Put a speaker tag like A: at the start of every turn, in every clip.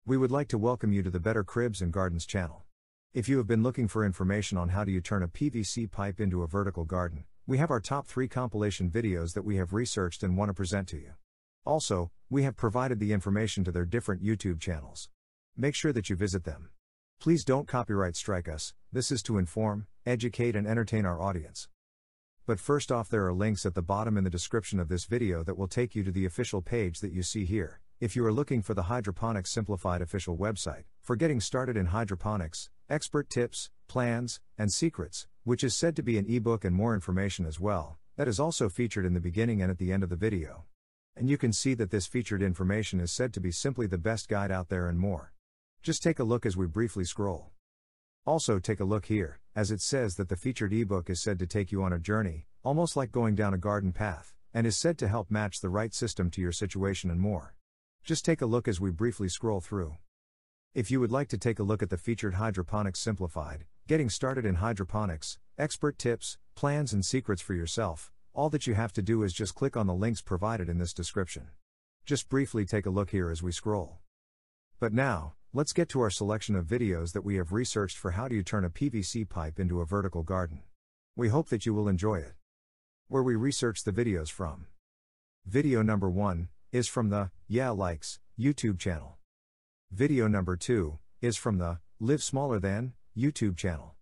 A: We would like to welcome you to the Better Cribs and Gardens channel. If you have been looking for information on how do you turn a PVC pipe into a vertical garden, we have our top 3 compilation videos that we have researched and want to present to you. Also, we have provided the information to their different YouTube channels. Make sure that you visit them. Please don't copyright strike us, this is to inform, educate and entertain our audience. But first off, there are links at the bottom in the description of this video that will take you to the official page that you see here. If you are looking for the Hydroponics Simplified official website, for getting started in hydroponics, expert tips, plans, and secrets, which is said to be an ebook and more information as well, that is also featured in the beginning and at the end of the video. And you can see that this featured information is said to be simply the best guide out there and more. Just take a look as we briefly scroll. Also take a look here, as it says that the featured ebook is said to take you on a journey, almost like going down a garden path, and is said to help match the right system to your situation and more. Just take a look as we briefly scroll through. If you would like to take a look at the featured Hydroponics Simplified, Getting Started in Hydroponics, Expert Tips, Plans and Secrets for yourself, all that you have to do is just click on the links provided in this description. Just briefly take a look here as we scroll. But now, let's get to our selection of videos that we have researched for how do you turn a PVC pipe into a vertical garden. We hope that you will enjoy it. Where we researched the videos from. Video number 1 is from the Yeah Likes YouTube channel. Video number 2 is from the LiveSmallerThan YouTube channel.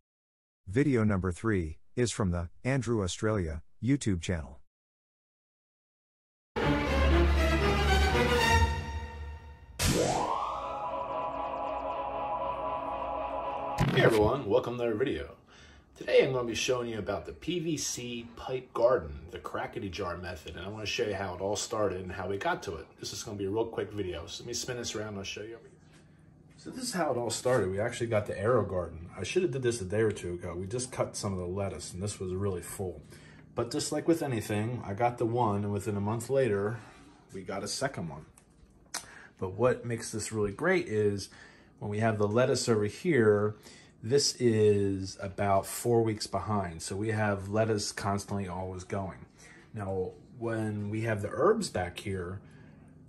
A: Video number 3 is from the Andrew Australia YouTube channel.
B: Hey everyone, welcome to our video. Today I'm going to be showing you about the PVC pipe garden, the crackety jar method, and I want to show you how it all started and how we got to it. This is going to be a real quick video, so let me spin this around and I'll show you everything. So this is how it all started. We actually got the arrow garden. I should have did this a day or two ago. We just cut some of the lettuce and this was really full. But just like with anything, I got the one and within a month later, we got a second one. But what makes this really great is when we have the lettuce over here, this is about 4 weeks behind. So we have lettuce constantly always going. Now, when we have the herbs back here,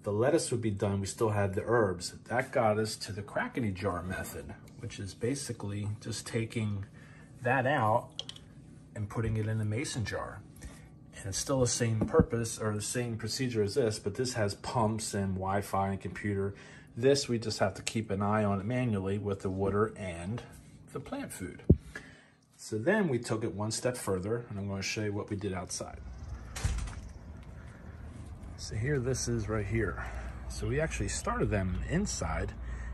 B: the lettuce would be done, we still had the herbs. That got us to the crackety jar method, which is basically just taking that out and putting it in a mason jar. And it's still the same purpose or the same procedure as this, but this has pumps and Wi-Fi and computer. This, we just have to keep an eye on it manually with the water and the plant food. So then we took it one step further, and I'm going to show you what we did outside. So here, this is right here. So we actually started them inside,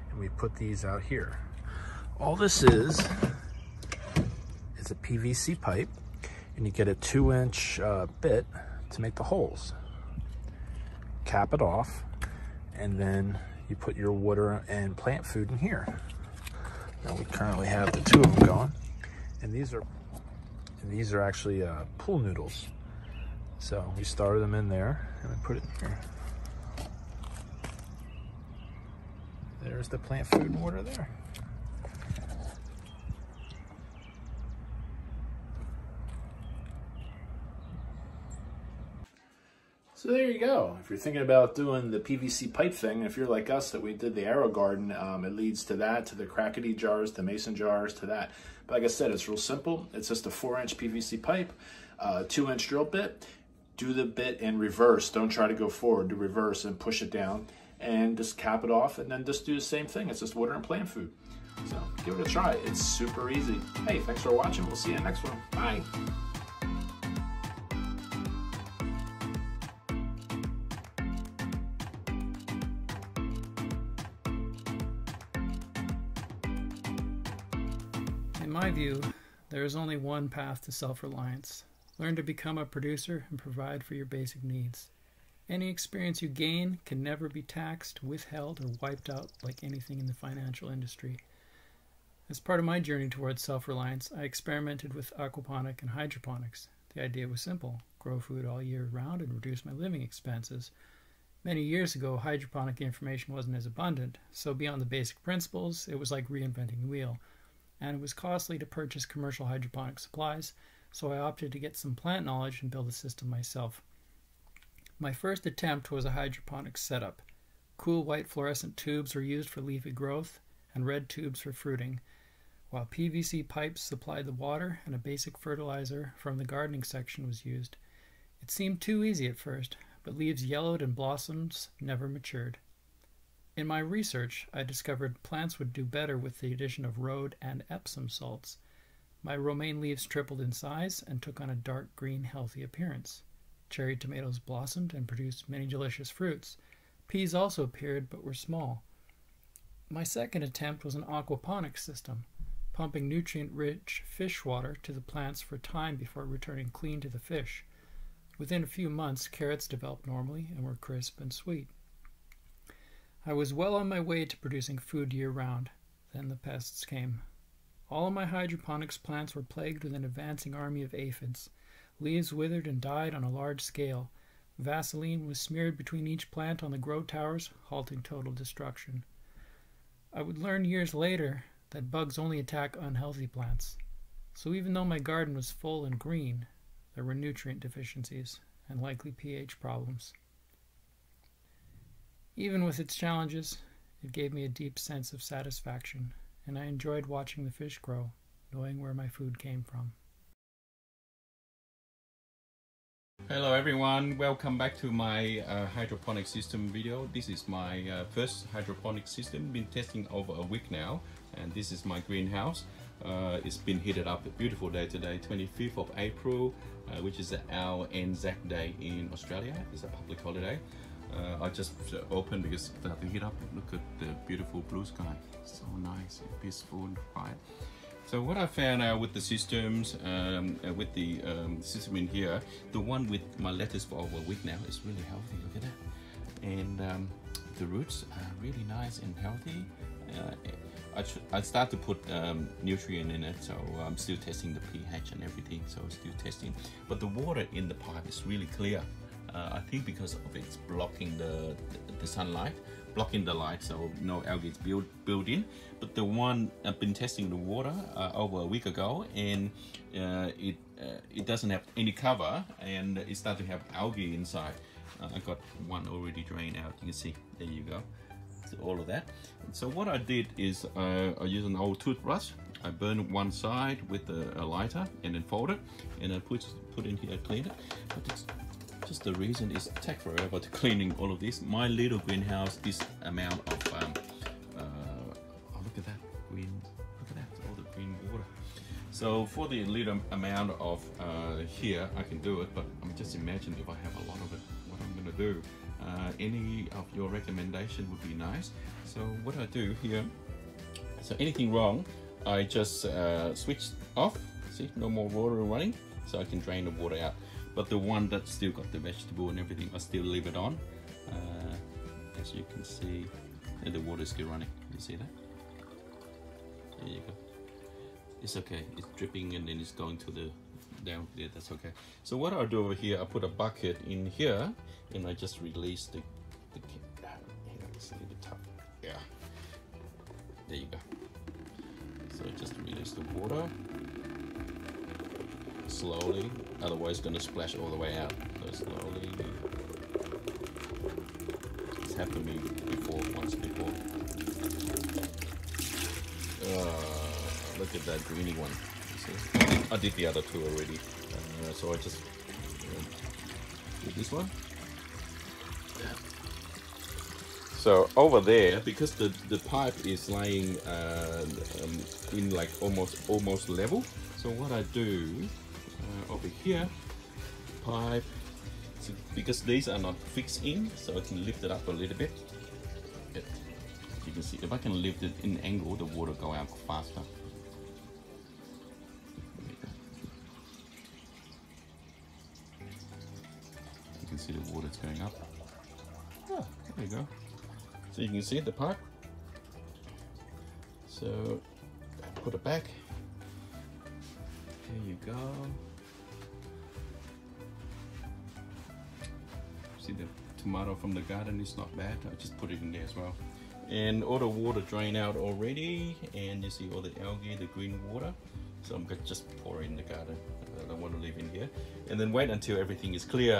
B: and we put these out here. All this is a PVC pipe, and you get a 2-inch bit to make the holes. Cap it off, and then you put your water and plant food in here. Now we currently have the 2 of them going, and these are actually pool noodles. So we started them in there, and we put it in here. There's the plant food and water there. So there you go. If you're thinking about doing the PVC pipe thing, if you're like us that we did the arrow garden, it leads to that, to the crackety jars, the mason jars, to that. But like I said, it's real simple. It's just a 4-inch PVC pipe, 2-inch drill bit. Do the bit in reverse. Don't try to go forward. Do reverse and push it down and just cap it off and then just do the same thing. It's just water and plant food. So give it a try. It's super easy. Hey, thanks for watching. We'll see you in the next one. Bye.
C: In my view, there is only one path to self-reliance. Learn to become a producer and provide for your basic needs. Any experience you gain can never be taxed, withheld, or wiped out like anything in the financial industry. As part of my journey towards self-reliance, I experimented with aquaponic and hydroponics. The idea was simple: grow food all year round and reduce my living expenses. Many years ago, hydroponic information wasn't as abundant, so beyond the basic principles, it was like reinventing the wheel. And it was costly to purchase commercial hydroponic supplies, so I opted to get some plant knowledge and build a system myself. My first attempt was a hydroponic setup. Cool white fluorescent tubes were used for leafy growth, and red tubes for fruiting, while PVC pipes supplied the water and a basic fertilizer from the gardening section was used. It seemed too easy at first, but leaves yellowed and blossoms never matured. In my research, I discovered plants would do better with the addition of rhode and Epsom salts. My romaine leaves tripled in size and took on a dark green, healthy appearance. Cherry tomatoes blossomed and produced many delicious fruits. Peas also appeared, but were small. My second attempt was an aquaponics system, pumping nutrient-rich fish water to the plants for time before returning clean to the fish. Within a few months, carrots developed normally and were crisp and sweet. I was well on my way to producing food year-round. Then the pests came. All of my hydroponics plants were plagued with an advancing army of aphids. Leaves withered and died on a large scale. Vaseline was smeared between each plant on the grow towers, halting total destruction. I would learn years later that bugs only attack unhealthy plants. So even though my garden was full and green, there were nutrient deficiencies and likely pH problems. Even with its challenges, it gave me a deep sense of satisfaction, and I enjoyed watching the fish grow, knowing where my food came from.
D: Hello everyone, welcome back to my hydroponic system video. This is my first hydroponic system, been testing over a week now, and this is my greenhouse. It's been heated up, a beautiful day today, 25th of April, which is our Anzac Day in Australia. It's a public holiday. I just opened because I have to heat up. Look at the beautiful blue sky, so nice, peaceful and quiet. So what I found out with the systems, with the system in here, the one with my lettuce for over a week now is really healthy, look at that. And the roots are really nice and healthy. I start to put nutrient in it, so I'm still testing the pH and everything, so still testing. But the water in the pipe is really clear. I think because of it's blocking the sunlight, blocking the light, so no algae is built in. But the one I've been testing the water over a week ago, and it doesn't have any cover, and it started to have algae inside. I got one already drained out. You can see, there you go. So all of that. So what I did is I used an old toothbrush. I burned one side with a lighter and then fold it, and I put in here, clean it. But it's just the reason is take forever to cleaning all of this. My little greenhouse, this amount of oh, look at that green, look at that, all the green water. So for the little amount of here, I can do it, but I'm just imagine if I have a lot of it, what I'm gonna do. Any of your recommendation would be nice. So what I do here, so anything wrong, I just switch off. See, no more water running, so I can drain the water out. But the one that's still got the vegetable and everything, I still leave it on. As you can see, and the water is still running. You see that? There you go. It's okay. It's dripping and then it's going to the down there. That's okay. So what I'll do over here, I put a bucket in here, and I just release the it's a little bit tough. Yeah. There you go. So just release the water. Slowly, otherwise it's going to splash all the way out. So slowly. It's happened to me before, once before. Look at that greeny one. See? I did the other two already. So I just did this one. Yeah. So over there, because the pipe is lying in like almost level. So what I do over here, pipe, so because these are not fixed in, so I can lift it up a little bit. You can see if I can lift it in angle, the water go out faster. You can see the water's going up. Oh, there you go. So you can see the pipe. So put it back. There you go. See the tomato from the garden is not bad. I just put it in there as well. And all the water drained out already, and you see all the algae, the green water. So I'm gonna just pour in the garden. I don't want to live in here. And then wait until everything is clear,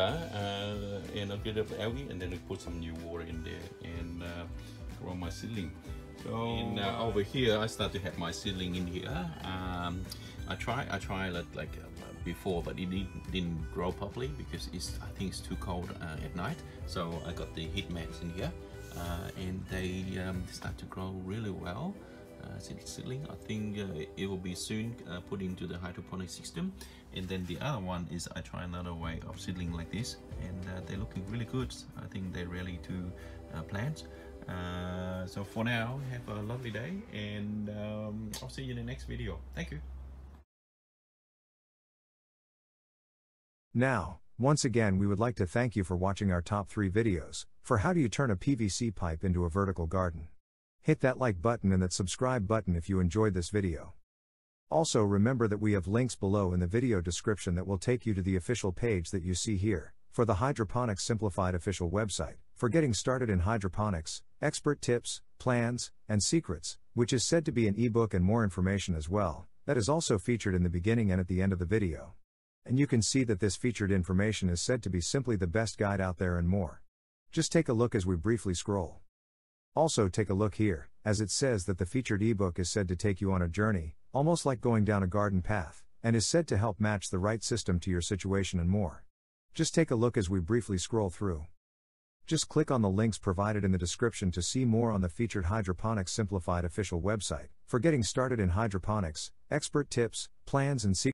D: and I'll get rid of the algae, and then I put some new water in there and grow my seedling. So over here, I start to have my seedling in here. I try like before, but it didn't grow properly because I think it's too cold at night. So I got the heat mats in here, and they start to grow really well. Seedling, I think it will be soon put into the hydroponic system. And then the other one is I try another way of seedling like this, and they're looking really good. I think they're ready to plant. So for now, have a lovely day, and I'll see you in the next video. Thank you.
A: Now, once again, we would like to thank you for watching our top 3 videos for how do you turn a PVC pipe into a vertical garden. Hit that like button and that subscribe button if you enjoyed this video. Also remember that we have links below in the video description that will take you to the official page that you see here, for the Hydroponics Simplified official website, for getting started in hydroponics, expert tips, plans, and secrets, which is said to be an ebook and more information as well, that is also featured in the beginning and at the end of the video. And you can see that this featured information is said to be simply the best guide out there and more. Just take a look as we briefly scroll. Also take a look here, as it says that the featured ebook is said to take you on a journey, almost like going down a garden path, and is said to help match the right system to your situation and more. Just take a look as we briefly scroll through. Just click on the links provided in the description to see more on the featured Hydroponics Simplified official website, for getting started in hydroponics, expert tips, plans and secrets.